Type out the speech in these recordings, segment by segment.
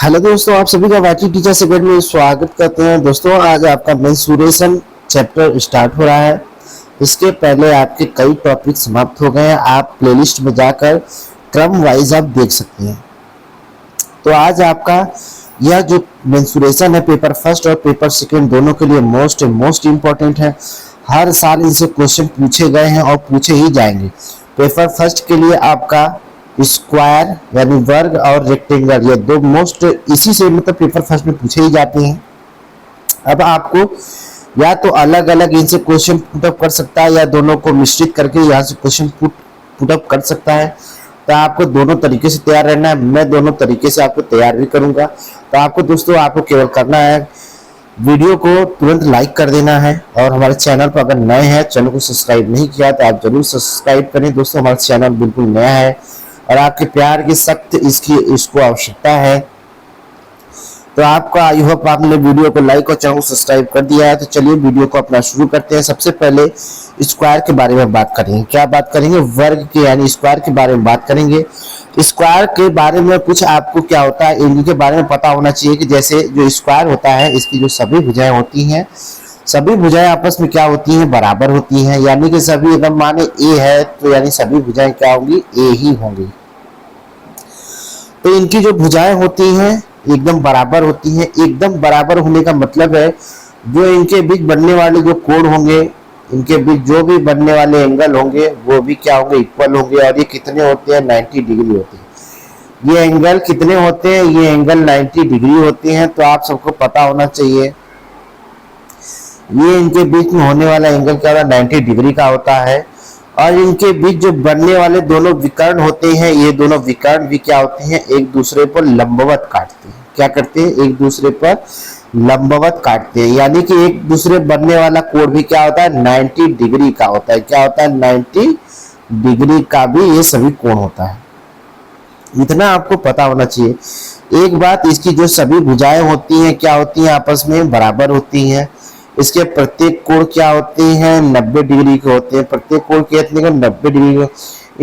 Hello दोस्तों, आप सभी का वाकी टीचर सेगमेंट में स्वागत करते हैं। दोस्तों, आज आपका मेंसुरेशन चैप्टर स्टार्ट हो रहा है। इसके पहले आपके कई टॉपिक समाप्त हो गए हैं। आप प्लेलिस्ट में जाकर क्रम वाइज आप देख सकते हैं। तो आज आपका यह जो मेंसुरेशन है, पेपर फर्स्ट और पेपर सेकंड दोनों के लिए मोस्ट इम्पोर्टेंट है। हर साल इनसे क्वेश्चन पूछे गए हैं और पूछे ही जाएंगे। पेपर फर्स्ट के लिए आपका स्क्वायर यानी वर्ग और रेक्टेंगल, ये दो मोस्ट इसी से मतलब पेपर फर्स्ट में पूछे ही जाते हैं। अब आपको या तो अलग अलग इनसे क्वेश्चन पुटअप कर सकता है या दोनों को मिश्रित करके यहाँ से क्वेश्चन पुटअप कर सकता है। तो आपको दोनों तरीके से तैयार रहना है। मैं दोनों तरीके से आपको तैयार भी करूंगा। तो आपको दोस्तों आपको केवल करना है वीडियो को तुरंत लाइक कर देना है और हमारे चैनल पर अगर नए हैं, चैनल को सब्सक्राइब नहीं किया तो आप जरूर सब्सक्राइब करें। दोस्तों, हमारा चैनल बिल्कुल नया है और आपके प्यार की सख्त इसको आवश्यकता है। तो आपका आई होप आपने वीडियो को लाइक और चैनल को सब्सक्राइब कर दिया है। तो चलिए वीडियो को अपना शुरू करते हैं। सबसे पहले स्क्वायर के बारे में बात करेंगे। क्या बात करेंगे? वर्ग के यानी स्क्वायर के बारे में बात करेंगे। स्क्वायर के बारे में कुछ आपको क्या होता है इनके बारे में पता होना चाहिए कि जैसे जो स्क्वायर होता है, इसकी जो सभी भुजाएं होती हैं, सभी भुजाएं आपस में क्या होती हैं? बराबर होती हैं। यानी कि सभी अगर माने ए है तो यानी सभी भुजाएं क्या होंगी? ए ही होंगी। तो इनकी जो भुजाएं होती हैं एकदम बराबर होती हैं। एकदम बराबर होने का मतलब है जो इनके बीच बनने वाले जो कोण होंगे, इनके बीच जो भी बनने वाले एंगल होंगे वो भी क्या होंगे? इक्वल होंगे। और ये कितने होते हैं? 90 डिग्री होते हैं। ये एंगल कितने होते हैं? ये एंगल 90 डिग्री होते हैं। तो आप सबको पता होना चाहिए ये इनके बीच में होने वाला एंगल क्या होता है? 90 डिग्री का होता है। और इनके बीच जो बनने वाले दोनों विकर्ण होते हैं, ये दोनों विकर्ण भी क्या होते हैं? एक दूसरे पर लंबवत काटते हैं। क्या करते हैं? एक दूसरे पर लंबवत काटते हैं। यानी कि एक दूसरे बनने वाला कोण भी क्या होता है? 90 डिग्री का होता है। क्या होता है? 90 डिग्री का भी ये सभी कोण होता है। इतना आपको पता होना चाहिए। एक बात, इसकी जो सभी भुजाएं होती हैं क्या होती हैं? आपस में बराबर होती हैं। इसके प्रत्येक कोण क्या होते हैं? 90 डिग्री के होते हैं। प्रत्येक कोण कितने का? 90 डिग्री के।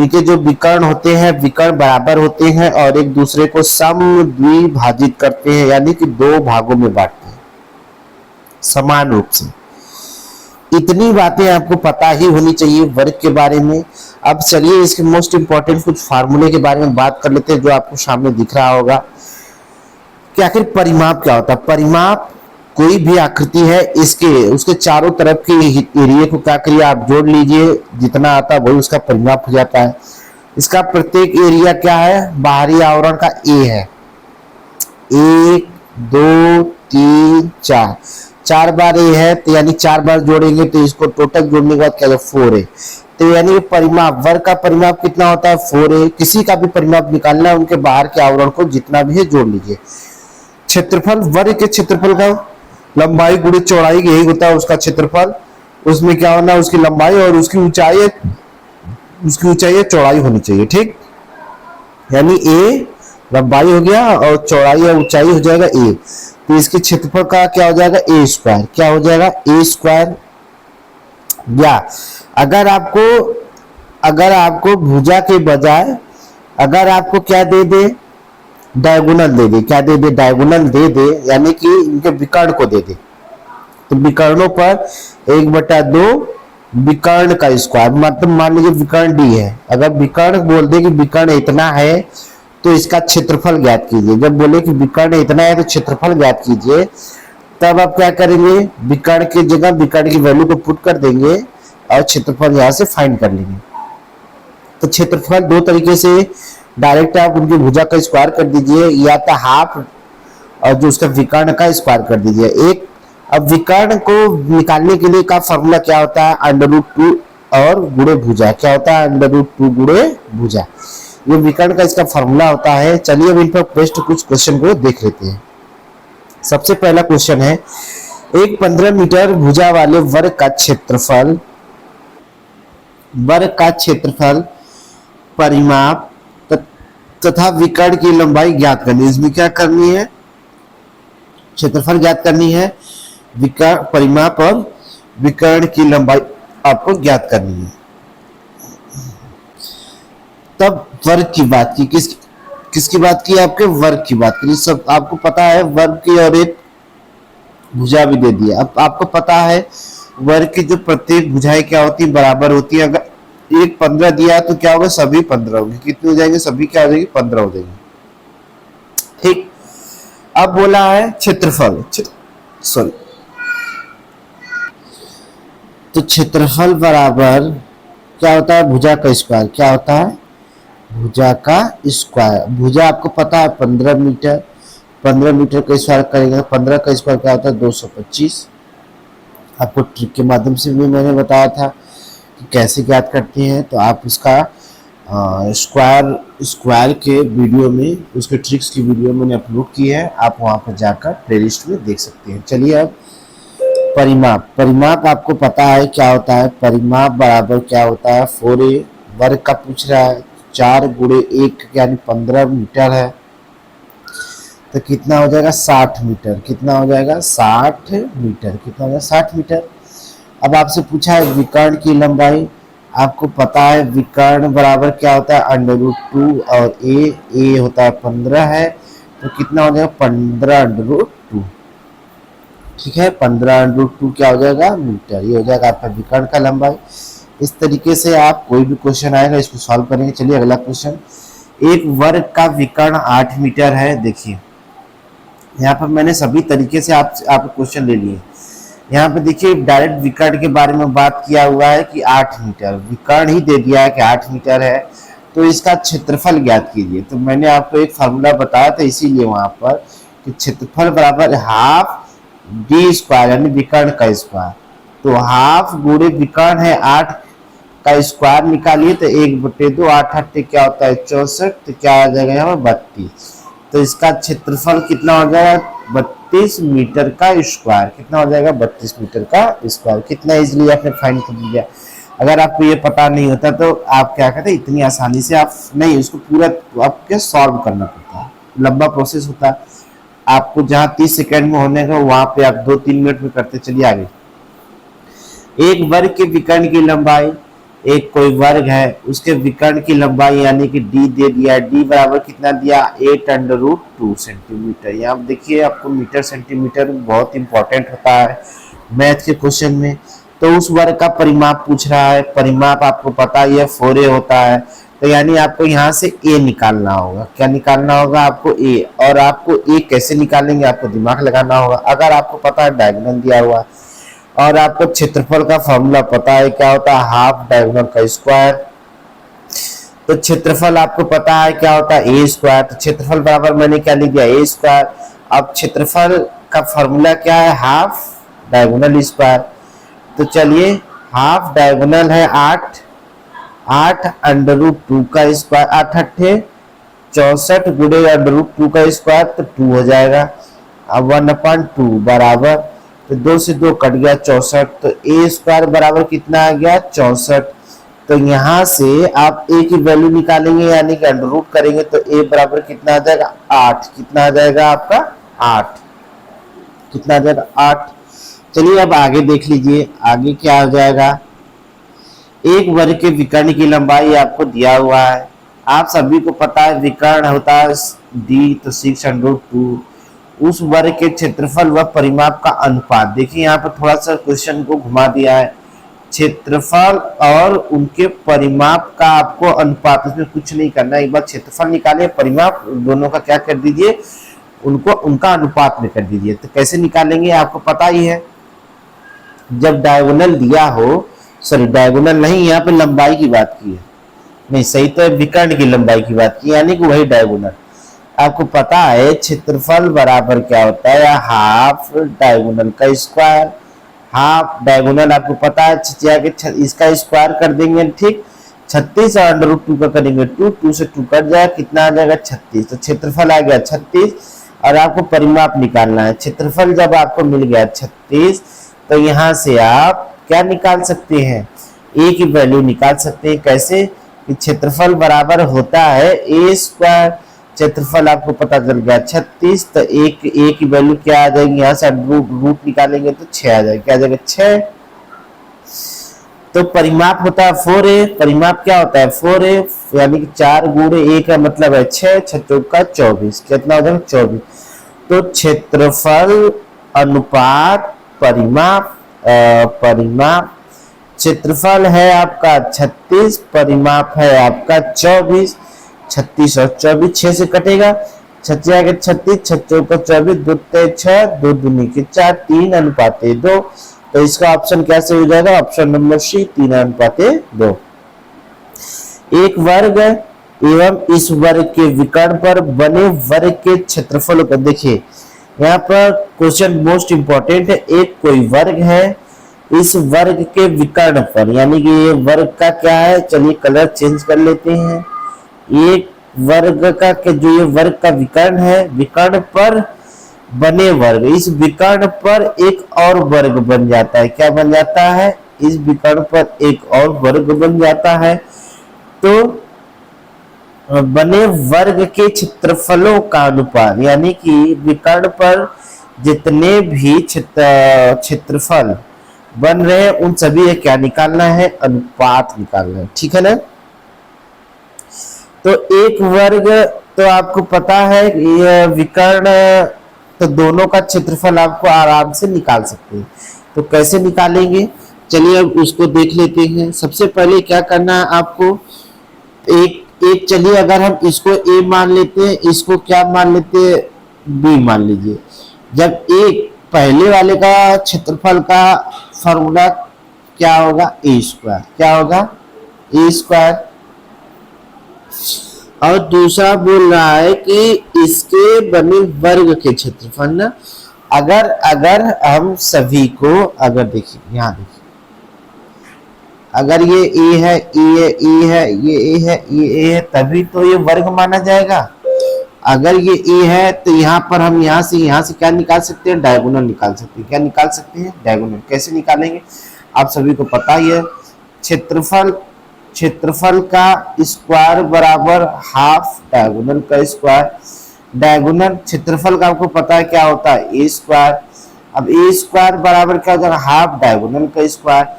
इनके जो विकर्ण होते हैं, विकर्ण बराबर होते हैं और एक दूसरे को समद्विभाजित करते हैं, यानी कि दो भागों में बांटते हैं समान रूप से। इतनी बातें आपको पता ही होनी चाहिए वर्ग के बारे में। अब चलिए इसके मोस्ट इंपॉर्टेंट कुछ फार्मूले के बारे में बात कर लेते हैं जो आपको सामने दिख रहा होगा कि आखिर परिमाप क्या होता है। परिमाप कोई भी आकृति है, इसके उसके चारों तरफ के एरिया को क्या करिए? आप जोड़ लीजिए, जितना आता है वही उसका परिमाप हो जाता है। इसका प्रत्येक एरिया क्या है? बाहरी आवरण का ए है। 1 2 3 4, 4 बार ए है तो यानी 4 बार जोड़ेंगे तो इसको टोटल जोड़ने के बाद क्या 4 है। तो यानी परिमाप, वर्ग का परिमाप कितना होता है? 4 है। किसी का भी परिमाप निकालना है, उनके बाहर के आवरण को जितना भी है जोड़ लीजिए। क्षेत्रफल, वर्ग के क्षेत्रफल का लंबाई गुणे चौड़ाई यही होता है उसका क्षेत्रफल। उसमें क्या होना है? उसकी लंबाई और उसकी ऊंचाई चौड़ाई होनी चाहिए। ठीक, यानी ए लंबाई हो गया और चौड़ाई या ऊंचाई हो जाएगा ए। तो इसके क्षेत्रफल का क्या हो जाएगा? ए स्क्वायर। क्या हो जाएगा? ए स्क्वायर। या अगर आपको भुजा के बजाय अगर आपको क्या दे दे? डायगोनल दे दे। क्या दे दे? डायगोनल दे दे, यानी कि इनके विकर्ण को दे दे। तो विकर्णों पर 1/2 विकर्ण का स्क्वायर, मतलब मान लीजिए विकर्ण डी है। अगर विकर्ण बोल दे कि विकर्ण इतना है तो इसका क्षेत्रफल ज्ञात कीजिए। जब बोले कि विकर्ण इतना है तो क्षेत्रफल ज्ञात कीजिए, तब आप क्या करेंगे? विकर्ण की जगह विकर्ण की वैल्यू को पुट कर देंगे और क्षेत्रफल यहां से फाइंड कर लेंगे। तो क्षेत्रफल दो तरीके से, डायरेक्ट आप उनकी भुजा का स्क्वायर कर दीजिए या तो हाफ और जो उसका विकर्ण का स्क्वायर कर दीजिए एक। अब विकर्ण को निकालने के लिए का फॉर्मूला क्या होता है? √2 और गुणे भुजा। क्या होता है? √2 गुणे भुजा। ये विकर्ण का इसका फॉर्मूला होता है। चलिए अब इन पर बेस्ट कुछ क्वेश्चन को देख लेते हैं। सबसे पहला क्वेश्चन है, एक 15 मीटर भुजा वाले वर्ग का क्षेत्रफल परिमाप तथा विकर्ण की लंबाई ज्ञात करनी है। इसमें क्या करनी है? क्षेत्रफल ज्ञात करनी है, विकर्ण परिमाप और विकर्ण की लंबाई आपको ज्ञात करनी है। तब वर्ग की बात की किसकी बात की, आपके वर्ग की बात करी। सब आपको पता है वर्ग की, और एक भुजा भी दे दिया। अब आपको पता है वर्ग की जो प्रत्येक भुजाएं क्या होती है, बराबर होती है। अगर एक 15 दिया है तो क्या होगा, सभी 15 होंगे। कितने हो जाएंगे, सभी क्या हो जाएंगे, 15 हो जाएंगे। ठीक। अब बोला है क्षेत्रफल, सॉरी, तो क्षेत्रफल बराबर क्या होता है, भुजा का स्क्वायर। क्या होता है, भुजा का स्क्वायर। भुजा आपको पता है 15 मीटर, 15 मीटर का स्क्वायर करेंगे, 15 का स्क्वायर क्या होता है, 225। आपको ट्रिक के माध्यम से भी मैंने बताया था कि कैसे ज्ञात करते हैं, तो आप इसका स्क्वायर के वीडियो में, उसके ट्रिक्स की वीडियो मैंने अपलोड की है, आप वहां पर जाकर प्लेलिस्ट में देख सकते हैं। चलिए अब परिमाप। परिमाप आपको पता है क्या होता है, परिमाप बराबर क्या होता है, 4a। वर्ग का पूछ रहा है, 4 गुणे 1 यानी 15 मीटर है, तो कितना हो जाएगा, 60 मीटर। कितना हो जाएगा, 60 मीटर। कितना हो जाएगा, 60 मीटर। अब आपसे पूछा है विकर्ण की लंबाई। आपको पता है विकर्ण बराबर क्या होता है, √2 और ए होता है 15 है, तो कितना हो जाएगा, 15√2। ठीक है, 15√2 क्या हो जाएगा, मीटर। ये हो जाएगा आपका विकर्ण का लंबाई। इस तरीके से आप कोई भी क्वेश्चन आएगा इसको सॉल्व करेंगे। चलिए अगला क्वेश्चन, एक वर्ग का विकर्ण 8 मीटर है। देखिए यहाँ पर मैंने सभी तरीके से आपको क्वेश्चन ले लिए। यहाँ पे देखिए डायरेक्ट विकर्ण के बारे में बात किया हुआ है कि 8 मीटर, विकर्ण ही दे दिया है कि 8 मीटर है, तो इसका क्षेत्रफल ज्ञात कीजिए। तो मैंने आपको एक फार्मूला बताया था इसीलिए वहां पर कि क्षेत्रफल बराबर हाफ डी स्क्वायर, यानी विकर्ण का स्क्वायर। तो हाफ गुणे विकर्ण है 8 का स्क्वायर निकालिए, तो 1/2, 8 8 क्या होता है 64, तो क्या आ जाएगा यहाँ पर 32। तो इसका क्षेत्रफल कितना हो जाएगा, 32 मीटर का स्क्वायर। कितना हो जाएगा, 32 मीटर का स्क्वायर। कितना इजीली आपने फाइंड कर लिया। अगर आपको ये पता नहीं होता तो आप क्या करते, इतनी आसानी से आप नहीं, उसको पूरा आपके सॉल्व करना पड़ता है, लंबा प्रोसेस होता है। आपको जहां 30 सेकंड में होने का वहां पे आप 2-3 मिनट में करते। चलिए आगे, एक वर्ग के विकर्ण की लंबाई, एक कोई वर्ग है उसके विकर्ण की लंबाई यानी कि डी दे दिया। डी बराबर कितना दिया, 8√2 सेंटीमीटर। यहाँ देखिए आपको मीटर सेंटीमीटर बहुत इंपॉर्टेंट होता है मैथ के क्वेश्चन में। तो उस वर्ग का परिमाप पूछ रहा है। परिमाप आपको पता ही है 4a होता है, तो यानी आपको यहाँ से a निकालना होगा। क्या निकालना होगा, आपको a। और आपको a कैसे निकालेंगे, आपको दिमाग लगाना होगा। अगर आपको पता है डायगोनल दिया हुआ और आपको क्षेत्रफल का फॉर्मूला पता है क्या होता है, हाफ डायगोनल का स्क्वायर। तो क्षेत्रफल आपको पता है क्या होता है, ए स्क्वायर। तो क्षेत्रफल बराबर मैंने क्या लिख दिया, ए स्क्वायर। अब क्षेत्रफल का फॉर्मूला क्या है, हाफ डायगोनल स्क्वायर। तो चलिए हाफ डायगोनल है 8 √2 का स्क्वायर, 8 8 64 गुणे √2 का स्क्वायर, तो 2 हो जाएगा। अब 1/2 बराबर, तो 2 से 2 कट गया 64, तो ए स्क्वायर बराबर कितना आ गया, 64। तो यहाँ से आप ए की वैल्यू निकालेंगे यानी कि अंडर रूट करेंगे, तो ए बराबर कितना आ जाएगा, 8। कितना आ जाएगा आपका, 8। कितना आ जाएगा, 8। चलिए अब आगे देख लीजिए, आगे क्या हो जाएगा। एक वर्ग के विकर्ण की लंबाई आपको दिया हुआ है। आप सभी को पता है विकर्ण होता है डी, तो 6√2। उस वर्ग के क्षेत्रफल व परिमाप का अनुपात। देखिए यहाँ पर थोड़ा सा क्वेश्चन को घुमा दिया है, क्षेत्रफल और उनके परिमाप का आपको अनुपात, इसमें कुछ नहीं करना है। एक बार क्षेत्रफल निकालिए, परिमाप दोनों का क्या कर दीजिए, उनको उनका अनुपात में कर दीजिए। तो कैसे निकालेंगे आपको पता ही है, जब डायगोनल दिया हो, सॉरी डायगोनल नहीं, यहाँ पे लंबाई की बात की है, नहीं सही तो विकर्ण की लंबाई की बात की, यानी कि वही डायगोनल। आपको पता है क्षेत्रफल बराबर क्या होता है, हाफ डायगोनल का स्क्वायर। हाफ डायगोनल आपको पता है, इसका स्क्वायर कर देंगे, ठीक। 36 और √2 का करेंगे 2, 2 से 2 कट जाएगा, कितना आ जाएगा 36। तो क्षेत्रफल आ गया 36 और आपको परिमाप निकालना है। क्षेत्रफल जब आपको मिल गया 36, तो यहाँ से आप क्या निकाल सकते हैं, ए की वैल्यू निकाल सकते हैं। कैसे, कि क्षेत्रफल बराबर होता है ए स्क्वायर। क्षेत्रफल आपको पता चल गया 36, तो एक ए की वैल्यू क्या आ जाएगी, यहाँ से रूट निकालेंगे तो 6 आ जाएगा। क्या आ जाएगा, 6। तो परिमाप होता है 4a, परिमाप क्या होता है 4a, यानी कि 4 गुणे a का मतलब है 6, 6 चौका 24, कितना हो जाएगा 24। तो क्षेत्रफल अनुपात परिमाप, परिमाप क्षेत्रफल है आपका 36, परिमाप है आपका 24, 36 और 24 6 से कटेगा, 36 आगे 36, 6 चौका 24, 2 तेज 6, 2 दूनी के 4, 3 अनुपाते 2। तो इसका ऑप्शन कैसे हो जाएगा, ऑप्शन नंबर सी 3 अनुपाते 2। एक वर्ग एवं इस वर्ग के विकर्ण पर बने वर्ग के क्षेत्रफलों को देखिए, यहाँ पर क्वेश्चन मोस्ट इंपॉर्टेंट है। एक कोई वर्ग है, इस वर्ग के विकर्ण पर, यानी कि ये वर्ग का क्या है, चलिए कलर चेंज कर लेते हैं। एक वर्ग का जो ये वर्ग का विकर्ण है, विकर्ण पर बने वर्ग, इस विकर्ण पर एक और वर्ग बन जाता है। क्या बन जाता है, इस विकर्ण पर एक और वर्ग बन जाता है। तो बने वर्ग के क्षेत्रफलों का अनुपात, यानी कि विकर्ण पर जितने भी क्षेत्रफल बन रहे हैं उन सभी का क्या निकालना है, अनुपात निकालना है, ठीक है ना। तो एक वर्ग, तो आपको पता है ये विकर्ण, तो दोनों का क्षेत्रफल आपको आराम से निकाल सकते हैं। तो कैसे निकालेंगे, चलिए अब उसको देख लेते हैं। सबसे पहले क्या करना है आपको, एक चलिए अगर हम इसको a मान लेते हैं, इसको क्या मान लेते हैं, b मान लीजिए। जब एक पहले वाले का क्षेत्रफल का फॉर्मूला क्या होगा, a स्क्वायर, क्या होगा a स्क्वायर, और दूसरा बोल रहा है कि इसके बने वर्ग के क्षेत्रफल ना, अगर हम सभी को, अगर देखिए यहाँ देखिए, अगर ये a है, ये a है, ये a है, ये a है, तभी तो ये वर्ग माना जाएगा। अगर ये a है तो यहाँ पर हम यहाँ से क्या निकाल सकते हैं, डायगोनल निकाल सकते हैं। क्या निकाल सकते हैं, डायगोनल। कैसे निकालेंगे, आप सभी को पता ही है, क्षेत्रफल का स्क्वायर बराबर हाफ डायगोनल का स्क्वायर। डायगोनल क्षेत्रफल का आपको पता है क्या होता है, ए स्क्वायर। अब ए स्क्वायर बराबर क्या हो जाएगा, हाफ डायगोनल का स्क्वायर।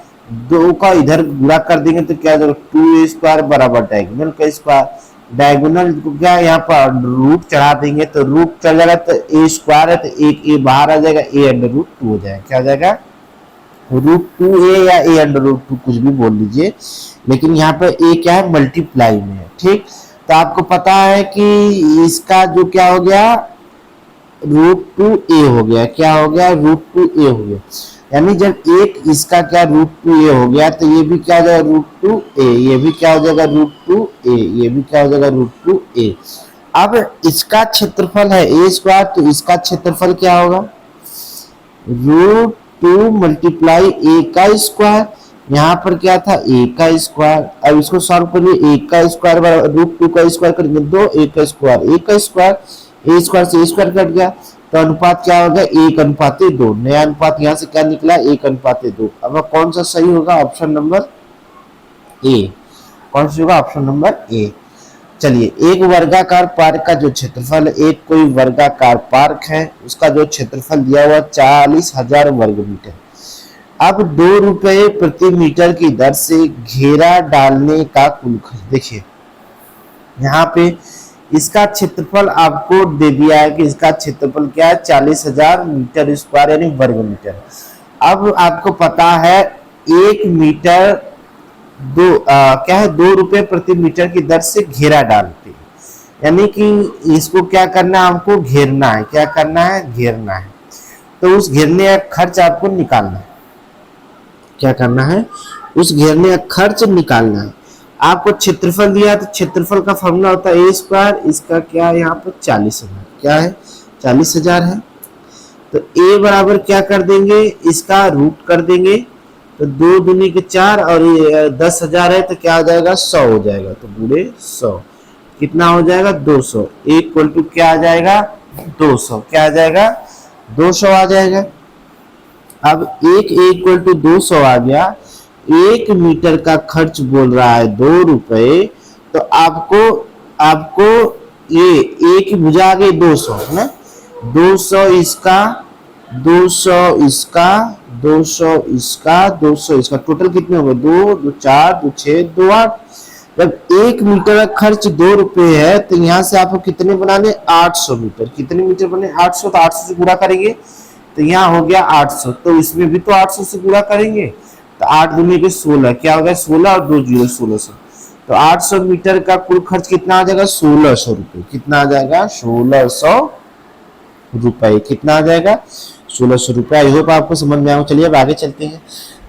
दो का इधर गुणा कर देंगे तो क्या हो जाएगा, 2a स्क्वायर बराबर डायगोनल का स्क्वायर। डायगोनल को क्या यहाँ पर रूट चढ़ा देंगे तो रूट चढ़ जाएगा, तो ए स्क्वायर है तो एक ए बाहर आ जाएगा, ए अंडर रूट 2 हो जाएगा। क्या हो जाएगा, √2a या a अंडर रूट 2 कुछ भी बोल लीजिए, लेकिन यहाँ पे a क्या है, मल्टीप्लाई में है, ठीक। तो आपको पता है कि इसका जो क्या हो गया, √2a हो गया। क्या हो गया, √2a हो गया। यानी जब एक इसका क्या √2a हो गया तो ये भी क्या हो जाएगा, √2a, ये भी क्या हो जाएगा, √2a, ये भी क्या हो जाएगा, √2a। अब इसका क्षेत्रफल है a स्क्वायर, तो इसका क्षेत्रफल क्या होगा, √2 मल्टीप्लाई a का स्क्वायर। यहाँ पर क्या था, a का स्क्वायर। अब इसको सॉल्व करिए, a का स्क्वायर बराबर √2 का स्क्वायर करेंगे 2, a का स्क्वायर, a का स्क्वायर, a स्क्वायर से a स्क्वायर कट गया, तो अनुपात क्या होगा, 1:2। नया अनुपात यहाँ से क्या निकला, 1:2। अब कौन सा सही होगा, ऑप्शन नंबर ए। कौन सा होगा, ऑप्शन नंबर ए। चलिए, एक वर्गाकार पार्क का जो क्षेत्रफल है, एक कोई वर्गाकार पार्क है, उसका जो क्षेत्रफल दिया हुआ 40,000 वर्ग मीटर। अब 2 रुपए प्रति मीटर की दर से घेरा डालने का कुल खर्च। देखिए यहाँ पे इसका क्षेत्रफल आपको दे दिया है कि इसका क्षेत्रफल क्या है, 40,000 मीटर स्क्वायर यानी वर्ग मीटर। अब आपको पता है 1 मीटर क्या है, 2 रुपए प्रति मीटर की दर से घेरा डालते हैं, यानी कि इसको क्या करना है, हमको घेरना है। क्या करना है, घेरना है। तो उस घेरने का खर्च आपको निकालना है। क्या करना है, उस घेरने का खर्च निकालना है। आपको क्षेत्रफल दिया तो क्षेत्रफल का फॉर्मूला होता है a स्क्वायर, इसका क्या है यहाँ पर 40,000, क्या है 40,000 है। तो a बराबर क्या कर देंगे, इसका रूट कर देंगे, तो 2 दूनी के 4 और ये 10,000 है तो क्या हो जाएगा, 100 हो जाएगा। तो गुणे 100 कितना हो जाएगा, 200। इक्वल टू क्या आ जाएगा, 200। क्या आ जाएगा, 200 आ जाएगा। अब 1 इक्वल टू 200 आ गया। 1 मीटर का खर्च बोल रहा है 2 रुपए, तो आपको ये 1 भुजा आ गई 200 है ना, 200 इसका 200 इसका, 200 इसका, 200 इसका, टोटल कितने हो गए? 2 2 4 2 6 2 8। जब 1 मीटर का खर्च 2 रुपए है तो यहाँ से आपको कितने बनाने? 800 मीटर। कितने मीटर बने? 800। तो 800 से गुणा करेंगे तो यहाँ हो गया 800, तो इसमें भी तो 800 से गुणा करेंगे। तो 8 दूनी के 16, क्या हो गया? 16 और 2 जीरो 1600। तो 800 मीटर का कुल खर्च कितना आ जाएगा? 1600 रुपए। कितना आ जाएगा? 1600 रुपए। कितना आ जाएगा? 1600 रुपए। आई होप आपको समझ में आया। चलिए अब आगे चलते हैं।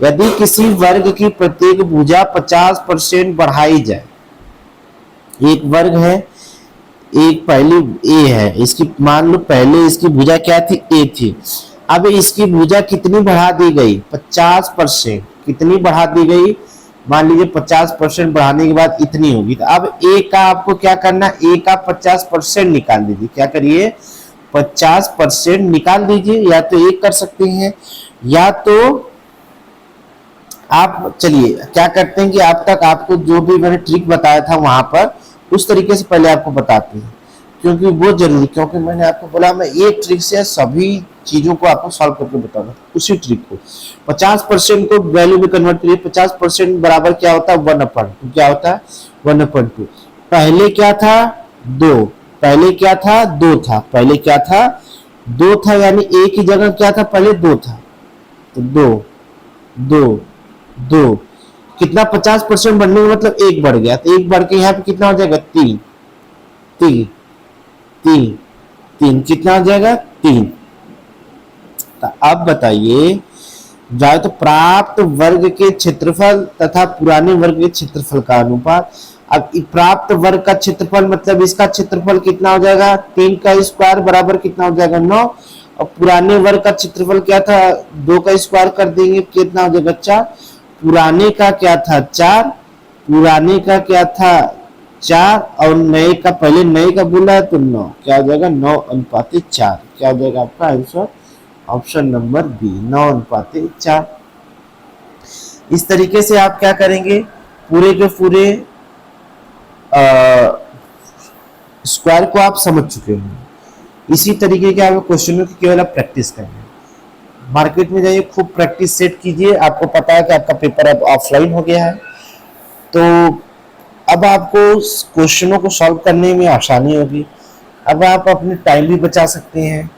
यदि किसी वर्ग की प्रत्येक भुजा 50% बढ़ाई जाए, एक वर्ग है, एक पहली ए है, इसकी मान लो पहले इसकी भुजा क्या थी? ए थी। अब इसकी भुजा कितनी बढ़ा दी गई? 50%। कितनी बढ़ा दी गई? मान लीजिए 50% बढ़ाने के बाद इतनी होगी। तो अब ए का आपको क्या करना? ए का 50% निकाल दीजिए। क्या करिए? 50% निकाल दीजिए। या तो एक कर सकते हैं, या तो आप चलिए क्या करते हैं कि अब तक आपको जो भी मैंने ट्रिक बताया था वहां पर, उस तरीके से पहले आपको बताते हैं, क्योंकि वो जरूरी, क्योंकि मैंने आपको बोला मैं एक ट्रिक से सभी चीजों को आपको सॉल्व करके बताऊंगा। उसी ट्रिक को 50% को वैल्यू में कन्वर्ट करिए। 50% बराबर क्या होता है? 1/2। क्या होता है? 1/2। पहले क्या था? 2। पहले क्या था? 2 था। पहले क्या था? 2 था, यानी ए की जगह क्या था? पहले 2 था। तो 2 2 2 कितना? 50% बढ़ने का मतलब 1 बढ़ गया। तो 1 बढ़ के यहाँ पे कितना हो जाएगा? 3 3 3 3। कितना हो जाएगा? 3। तो अब बताइए, जाए तो प्राप्त वर्ग के क्षेत्रफल तथा पुराने वर्ग के क्षेत्रफल का अनुपात। अब प्राप्त वर्ग का क्षेत्रफल मतलब इसका क्षेत्रफल कितना हो जाएगा? 3 का स्क्वायर बराबर कितना हो जाएगा? 9। और पुराने वर्ग का क्षेत्रफल क्या था? 2 का स्क्वायर कर देंगे, कितना हो जाएगा? 4। पुराने का क्या था? 4। पुराने का क्या था? 4। और नए का, पहले नए का बोला है तो 9। क्या हो जाएगा? 9/4। क्या हो जाएगा आपका आंसर? Option number B, 9/4। इस तरीके से आप क्या करेंगे? पूरे के पूरे स्क्वायर को आप समझ चुके होंगे। इसी तरीके के आप क्वेश्चनों की केवल आप प्रैक्टिस करेंगे। मार्केट में जाइए, खूब प्रैक्टिस सेट कीजिए। आपको पता है कि आपका पेपर अब ऑफलाइन हो गया है, तो अब आपको क्वेश्चनों को सॉल्व करने में आसानी होगी। अब आप अपने टाइम भी बचा सकते हैं।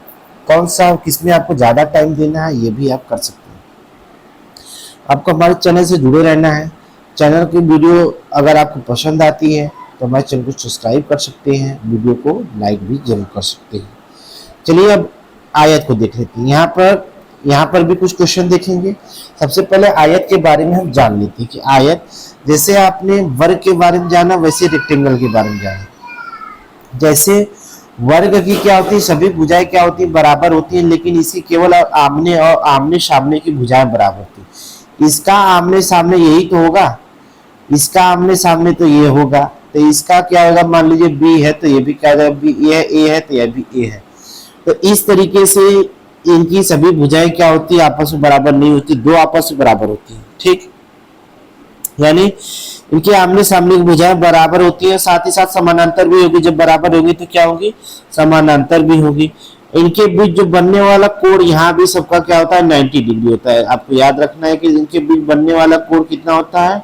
कौन सा, किसमें आपको ज़्यादा टाइम देना है, ये भी आप कर सकते हैं। आपको हमारे चैनल से जुड़े रहना है। चैनल की वीडियो अगर आपको पसंद आती है तो हमारे चैनल को सब्सक्राइब कर सकते हैं, वीडियो को लाइक भी जरूर कर सकते हैं। चलिए अब आयत को देख लेते हैं। यहाँ पर भी कुछ क्वेश्चन देखेंगे। सबसे पहले आयत के बारे में हम जान लेते हैं कि आयत, जैसे आपने वर्ग के बारे में जाना वैसे रेक्टेंगल के बारे में जाना। जैसे वर्ग की क्या होती है? सभी भुजाएं क्या होती है? बराबर होती हैं, लेकिन इसकी केवल आमने और आमने सामने की भुजाएं बराबर होती है। इसका आमने सामने यही तो होगा, इसका आमने सामने तो ये होगा। तो इसका क्या होगा? मान लीजिए बी है तो ये भी क्या होगा? बी। ये ए है तो यह भी ए है। तो इस तरीके से इनकी सभी भुजाएं क्या होती है? आपस में बराबर नहीं होती, दो आपस में बराबर होती है। ठीक, यानी इनके आमने सामने की भुजाएं बराबर होती है, साथ ही साथ समानांतर भी होगी। जब बराबर होगी तो क्या होगी? समानांतर भी होगी। इनके बीच जो बनने वाला कोण यहाँ भी सबका क्या होता है? 90 डिग्री होता है। आपको याद रखना है कि इनके बीच बनने वाला कोण कितना होता है?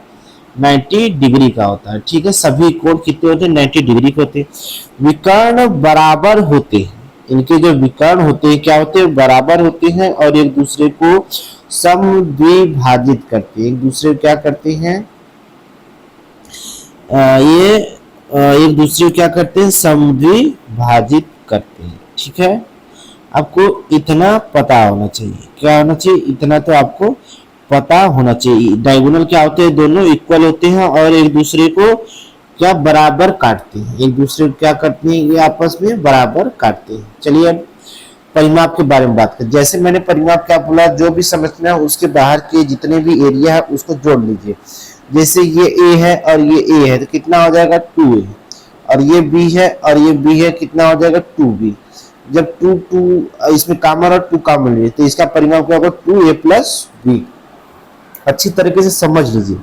90 डिग्री का होता है। ठीक है, सभी कोण कितने होते हैं? 90 डिग्री के होते हैं। विकर्ण बराबर होते हैं। इनके जो विकर्ण होते हैं क्या होते हैं? बराबर होते हैं और एक दूसरे को समद्विभाजित करते हैं। एक दूसरे को क्या करते हैं? ये एक दूसरे को क्या करते हैं? समद्विभाजित करते हैं। ठीक है, आपको इतना पता होना चाहिए। क्या होना चाहिए? इतना तो आपको पता होना चाहिए। डायगोनल क्या होते हैं? दोनों इक्वल होते हैं और एक दूसरे को क्या बराबर काटते हैं। एक दूसरे को क्या करते हैं? ये आपस में बराबर काटते हैं। चलिए अब परिमाप के बारे में बात करें। जैसे मैंने परिमाप क्या बोला? जो भी समझना है उसके बाहर के जितने भी एरिया है उसको जोड़ लीजिए। जैसे ये ए है और ये ए है तो कितना हो जाएगा? 2a। और ये b है और ये b है, कितना हो जाएगा? 2b। जब 2 इसमें कॉमन और 2 कॉमन लीजिए तो इसका परिमाप क्या होगा? 2a + b। अच्छी तरीके से समझ लीजिए,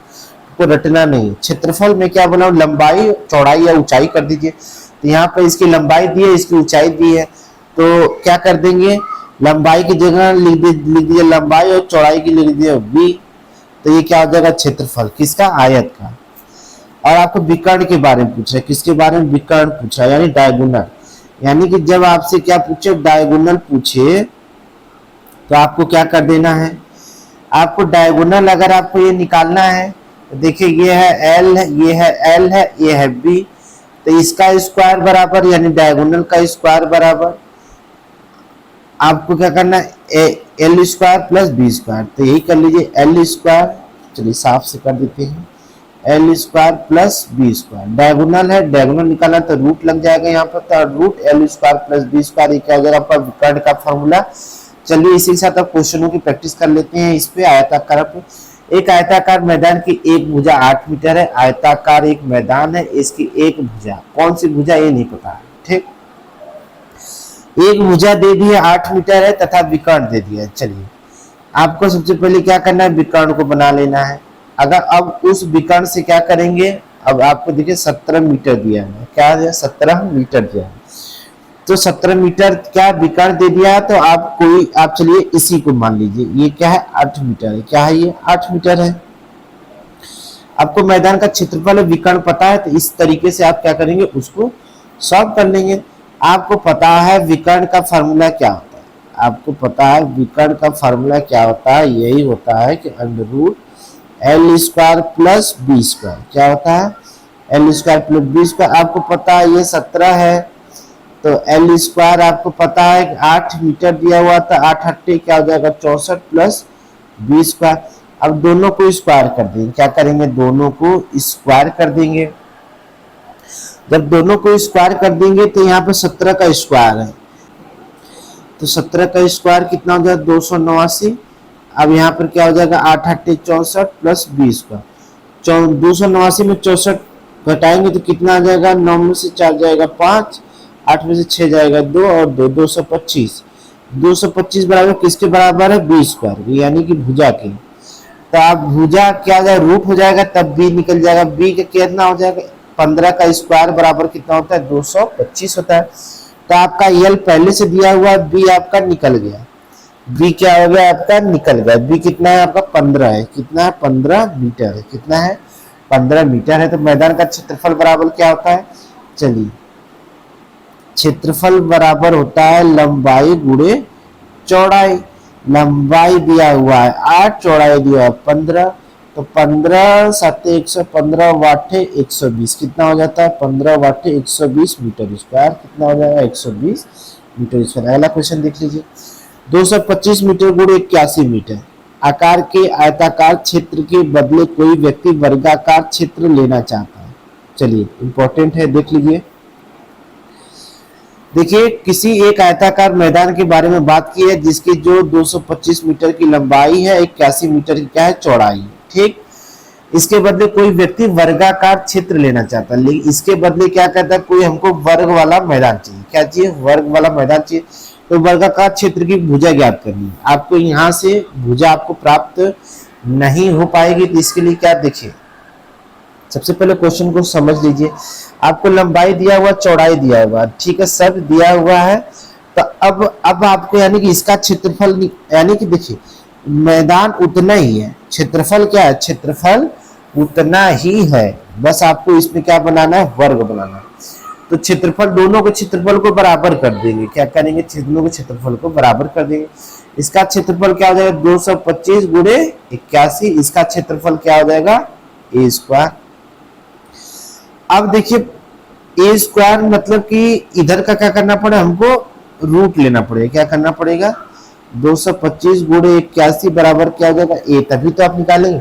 को रटना नहीं। क्षेत्रफल में क्या बनाओ? लंबाई, चौड़ाई या ऊंचाई कर दीजिए। तो यहाँ पर इसकी लंबाई दी है, इसकी ऊंचाई दी है, तो क्या कर देंगे? लंबाई की जगह लिख दीजिए लंबाई और चौड़ाई की लिख दीजिए b। तो ये क्या हो जाएगा, क्षेत्रफल किसका, आयत का। और आपको विकर्ण के बारे में पूछ रहा है, किसके बारे में, विकर्ण पूछा यानी डायगोनल। यानी कि जब आपसे क्या पूछे, डायगोनल पूछे तो आपको क्या कर देना है, आपको डायगोनल अगर आपको ये निकालना है तो देखिए ये है L है, ये है L है, ये है B। तो इसका स्क्वायर बराबर यानी डायगोनल का स्क्वायर बराबर आपको क्या करना है, L square plus B square. तो यही कर लीजिए L स्क्वायर, चलिए साफ से कर देते हैं, L square plus B square. Diagonal है, डायगोनल निकालना तो रूट लग जाएगा यहाँ पर, तो root L square plus B square, ये क्या हो जाएगा आपका विकर्ण का फॉर्मूला। चलिए इसी के साथ आप क्वेश्चनों की प्रैक्टिस कर लेते हैं। इस पे आयताकार पे, एक आयताकार मैदान की एक भुजा 8 मीटर है। आयताकार एक मैदान है, इसकी एक भुजा, कौन सी भुजा ये नहीं पता है, ठीक। एक भुजा दे दी है 8 मीटर है तथा विकर्ण दे दिया है। चलिए आपको सबसे पहले क्या करना है, विकर्ण को बना लेना है। अगर अब उस विकर्ण से क्या करेंगे, अब आपको देखिए 17 मीटर दिया है, क्या है 17 मीटर दिया है। तो 17 मीटर क्या विकर्ण दे दिया, तो आप चलिए इसी को मान लीजिए, ये क्या है 8 मीटर है, क्या है ये 8 मीटर है। आपको मैदान का क्षेत्रफल विकर्ण पता है, तो इस तरीके से आप क्या करेंगे, उसको सॉल्व कर लेंगे। आपको पता है विकर्ण का फार्मूला क्या होता है, आपको पता है विकर्ण का फार्मूला क्या होता है, यही होता है कि under root L square plus B square, क्या होता है L square plus B square. आपको पता है ये 17 है, तो L स्क्वायर आपको पता है 8 मीटर दिया हुआ था, 8 8 क्या हो जाएगा 64 प्लस B स्क्वायर। अब दोनों को स्क्वायर कर देंगे, क्या करेंगे, दोनों को स्क्वायर कर देंगे। जब दोनों को स्क्वायर कर देंगे तो यहाँ पे 17 का स्क्वायर है, तो 17 का स्क्वायर कितना हो जाएगा 289। अब यहाँ पर क्या हो जाएगा 8 8 64 प्लस B स्क्वायर। 289 में 64 घटाएंगे तो कितना आ जाएगा, 9 में से 4 जाएगा 5, 8 में से 6 जाएगा 2 और 2 225। 225 बराबर किसके बराबर है, B स्क्वायर, यानी कि भुजा के। तो आप भुजा क्या हो जाएगा, रूट हो जाएगा, तब B निकल जाएगा। B का कितना हो जाएगा, 15 का स्क्वायर बराबर कितना होता है 225 होता है। तो आपका L पहले से दिया हुआ है, B आपका निकल गया, B क्या हो गया आपका निकल गया। B कितना है आपका 15 है, कितना है 15 मीटर है, कितना है 15 मीटर है। तो मैदान का क्षेत्रफल बराबर क्या होता है, चलिए क्षेत्रफल बराबर होता है लंबाई गुणे चौड़ाई। लंबाई दिया हुआ है 8, चौड़ाई दिया हुआ 15, तो 15 7 115 वाटे 120 कितना हो जाता है 15 वाटे 120 मीटर स्क्वायर, कितना हो जाएगा 120 मीटर स्क्वायर। अगला क्वेश्चन देख लीजिए, 225 मीटर गुणे 81 मीटर आकार के आयताकार क्षेत्र के बदले कोई व्यक्ति वर्गाकार क्षेत्र लेना चाहता है। चलिए इंपॉर्टेंट है, देख लीजिए। देखिए किसी एक आयताकार मैदान के बारे में बात की है जिसकी जो 225 मीटर की लंबाई है, 81 मीटर की क्या है चौड़ाई, ठीक। इसके बदले कोई व्यक्ति वर्गाकार क्षेत्र लेना चाहता है, लेकिन इसके बदले क्या कहता है, कोई हमको वर्ग वाला मैदान चाहिए, क्या चाहिए, वर्ग वाला मैदान चाहिए। तो वर्गाकार क्षेत्र की भुजा ज्ञात करनी है आपको। यहाँ से भुजा आपको प्राप्त नहीं हो पाएगी, तो इसके लिए क्या, देखिए सबसे पहले क्वेश्चन को समझ लीजिए। आपको लंबाई दिया हुआ, चौड़ाई दिया हुआ, ठीक है, सब दिया हुआ है। तो अब आपको यानी कि इसका क्षेत्रफल, यानी कि देखिए मैदान उतना ही है, क्षेत्रफल क्या है, क्षेत्रफल उतना ही है, बस आपको इसमें क्या बनाना है, वर्ग बनाना है। तो क्षेत्रफल, दोनों के क्षेत्रफल को बराबर कर देंगे, क्या करेंगे, दोनों के क्षेत्रफल को बराबर कर देंगे। इसका क्षेत्रफल क्या हो जाएगा 225 गुणे 81, इसका क्षेत्रफल क्या हो जाएगा A स्क्वायर। अब देखिए A स्क्वायर मतलब कि इधर का क्या करना पड़ेगा, हमको रूट लेना पड़ेगा, क्या करना पड़ेगा 225 गुणे 81 बराबर क्या हो जाएगा A, तभी तो आप निकालेंगे।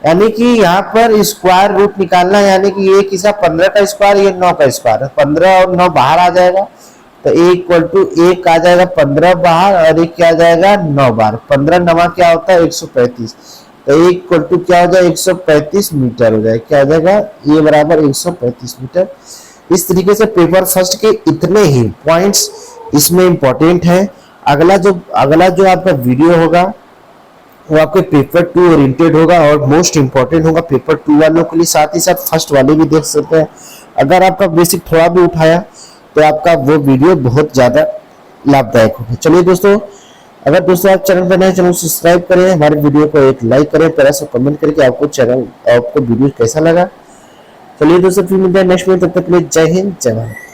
यानी कि यहाँ पर स्क्वायर रूट निकालना है, यानी कि ये किसा 15 का स्क्वायर, ये 9 का स्क्वायर है, 15 और 9 बाहर आ जाएगा, तो A इक्वल टू 1 आ जाएगा 15 बाहर और एक क्या आ जाएगा 9 बाहर, 15 9 क्या होता है 135, तो A इक्वल टू क्या हो जाएगा 135 मीटर हो जाएगा, क्या हो जाएगा ये बराबर 135 मीटर। इस तरीके से पेपर फर्स्ट के इतने ही पॉइंट्स इसमें इंपॉर्टेंट है। अगला जो आपका वीडियो होगा वो आपके पेपर 2 ओरिएंटेड होगा और मोस्ट इंपॉर्टेंट होगा पेपर 2 वालों के लिए, साथ ही साथ फर्स्ट वाले भी देख सकते हैं। अगर आपका बेसिक थोड़ा भी उठाया तो आपका वो वीडियो बहुत ज्यादा लाभदायक होगा। चलिए दोस्तों अगर दोस्तों आप चैनल पर नए, चैनल सब्सक्राइब करें, हमारे वीडियो को एक लाइक करें, प्यारा सा कमेंट करके आपको वीडियो कैसा लगा। चलिए दोस्तों फिर मिलते हैं नेक्स्ट में, तब तक के लिए जय हिंद जय भारत।